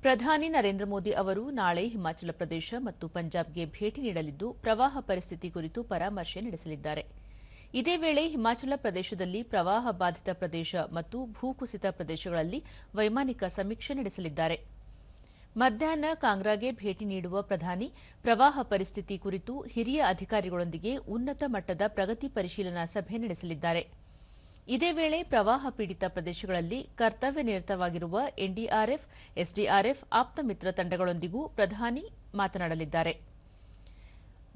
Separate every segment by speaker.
Speaker 1: ಪ್ರಧಾನಿ ನರೇಂದ್ರ ಮೋದಿ ಅವರು ನಾಳೆ ಹಿಮಾಚಲ ಪ್ರದೇಶ ಮತ್ತು ಪಂಜಾಬ್ಗೆ ಭೇಟಿ ನೀಡಲಿದ್ದು ಪ್ರವಾಹ ಪರಿಸ್ಥಿತಿ ಕುರಿತು ಪರಾಮರ್ಶೆ ನಡೆಸಲಿದ್ದಾರೆ. ಇದೇ ವೇಳೆ ಹಿಮಾಚಲ ಪ್ರದೇಶದಲ್ಲಿ ಪ್ರವಾಹ ಬಾಧಿತ ಪ್ರದೇಶ ಮತ್ತು ಭೂಕುಸಿತ ಪ್ರದೇಶಗಳಲ್ಲಿ ವೈಮಾನಿಕ ಸಮೀಕ್ಷೆ ನಡೆಸಲಿದ್ದಾರೆ. ಮಧ್ಯಾಹ್ನ ಕಾಂಗ್ರಾಗೆ ಭೇಟಿ ನೀಡುವ ಪ್ರಧಾನಿ ಪ್ರವಾಹ ಪರಿಸ್ಥಿತಿ ಕುರಿತು ಹಿರಿಯ ಅಧಿಕಾರಿಗಳೊಂದಿಗೆ ಉನ್ನತ ಮಟ್ಟದ ಪ್ರಗತಿ ಪರಿಶೀಲನಾ ಸಭೆ ನಡೆಸಲಿದ್ದಾರೆ. ಇದೇ ವೇಳೆ ಪ್ರವಾಹ ಪೀಡಿತ ಪ್ರದೇಶಗಳಲ್ಲಿ ಕರ್ತವ್ಯ ನಿರತವಾಗಿರುವ ಎನ್ಡಿಆರ್ಎಫ್, ಎಸ್ಡಿಆರ್ಎಫ್ ಆಪ್ತ ಮಿತ್ರ ತಂಡಗಳೊಂದಿಗೂ ಪ್ರಧಾನಿ ಮಾತನಾಡಲಿದ್ದಾರೆ.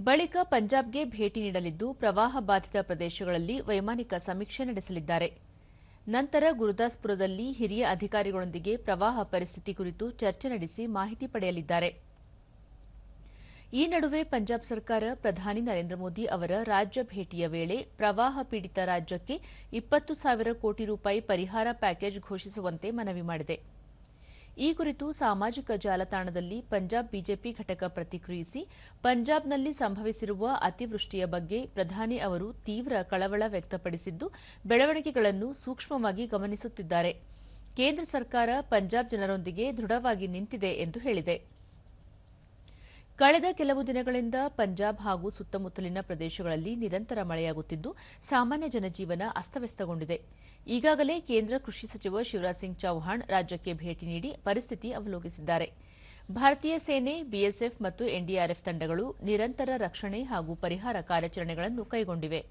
Speaker 1: ಬಳಿಕ ಪಂಜಾಬ್ಗೆ ಭೇಟಿ ನೀಡಲಿದ್ದು ಪ್ರವಾಹ ಬಾಧಿತ ಪ್ರದೇಶಗಳಲ್ಲಿ ವೈಮಾನಿಕ ಸಮೀಕ್ಷೆ ನಡೆಸಲಿದ್ದಾರೆ. ನಂತರ ಗುರುದಾಸ್ಪುರದಲ್ಲಿ ಹಿರಿಯ ಅಧಿಕಾರಿಗಳೊಂದಿಗೆ ಪ್ರವಾಹ ಪರಿಸ್ಥಿತಿ ಕುರಿತು ಚರ್ಚೆ ನಡೆಸಿ ಮಾಹಿತಿ ಪಡೆಯಲಿದ್ದಾರೆ. ಈ ನಡುವೆ ಪಂಜಾಬ್ ಸರ್ಕಾರ ಪ್ರಧಾನಿ ನರೇಂದ್ರ ಮೋದಿ ಅವರ ರಾಜ್ಯ ಭೇಟಿಯ ವೇಳೆ ಪ್ರವಾಹ ಪೀಡಿತ ರಾಜ್ಯಕ್ಕೆ 20,000 ಕೋಟಿ ರೂಪಾಯಿ ಪರಿಹಾರ ಪ್ಯಾಕೇಜ್ ಘೋಷಿಸುವಂತೆ ಮನವಿ ಮಾಡಿದೆ. ಈ ಕುರಿತು ಸಾಮಾಜಿಕ ಜಾಲತಾಣದಲ್ಲಿ ಪಂಜಾಬ್ ಬಿಜೆಪಿ ಘಟಕ ಪ್ರತಿಕ್ರಿಯಿಸಿ, ಪಂಜಾಬ್ನಲ್ಲಿ ಸಂಭವಿಸಿರುವ ಅತಿವೃಷ್ಟಿಯ ಬಗ್ಗೆ ಪ್ರಧಾನಿ ಅವರು ತೀವ್ರ ಕಳವಳ ವ್ಯಕ್ತಪಡಿಸಿದ್ದು, ಬೆಳವಣಿಗೆಗಳನ್ನು ಸೂಕ್ಷ್ಮವಾಗಿ ಗಮನಿಸುತ್ತಿದ್ದಾರೆ. ಕೇಂದ್ರ ಸರ್ಕಾರ ಪಂಜಾಬ್ ಜನರೊಂದಿಗೆ ದೃಢವಾಗಿ ನಿಂತಿದೆ ಎಂದು ಹೇಳಿದೆ. ಕಳೆದ ಕೆಲವು ದಿನಗಳಿಂದ ಪಂಜಾಬ್ ಹಾಗೂ ಸುತ್ತಮುತ್ತಲಿನ ಪ್ರದೇಶಗಳಲ್ಲಿ ನಿರಂತರ ಮಳೆಯಾಗುತ್ತಿದ್ದು ಸಾಮಾನ್ಯ ಜನಜೀವನ ಅಸ್ತವ್ಯಸ್ತಗೊಂಡಿದೆ. ಈಗಾಗಲೇ ಕೇಂದ್ರ ಕೃಷಿ ಸಚಿವ ಶಿವರಾಜ್ ಸಿಂಗ್ ಚೌಹಾಣ್ ರಾಜ್ಯಕ್ಕೆ ಭೇಟಿ ನೀಡಿ ಪರಿಸ್ಥಿತಿ ಅವಲೋಕಿಸಿದ್ದಾರೆ. ಭಾರತೀಯ ಸೇನೆ, ಬಿಎಸ್ಎಫ್ ಮತ್ತು ಎನ್ಡಿಆರ್ಎಫ್ ತಂಡಗಳು ನಿರಂತರ ರಕ್ಷಣೆ ಹಾಗೂ ಪರಿಹಾರ ಕಾರ್ಯಾಚರಣೆಗಳನ್ನು ಕೈಗೊಂಡಿವೆ.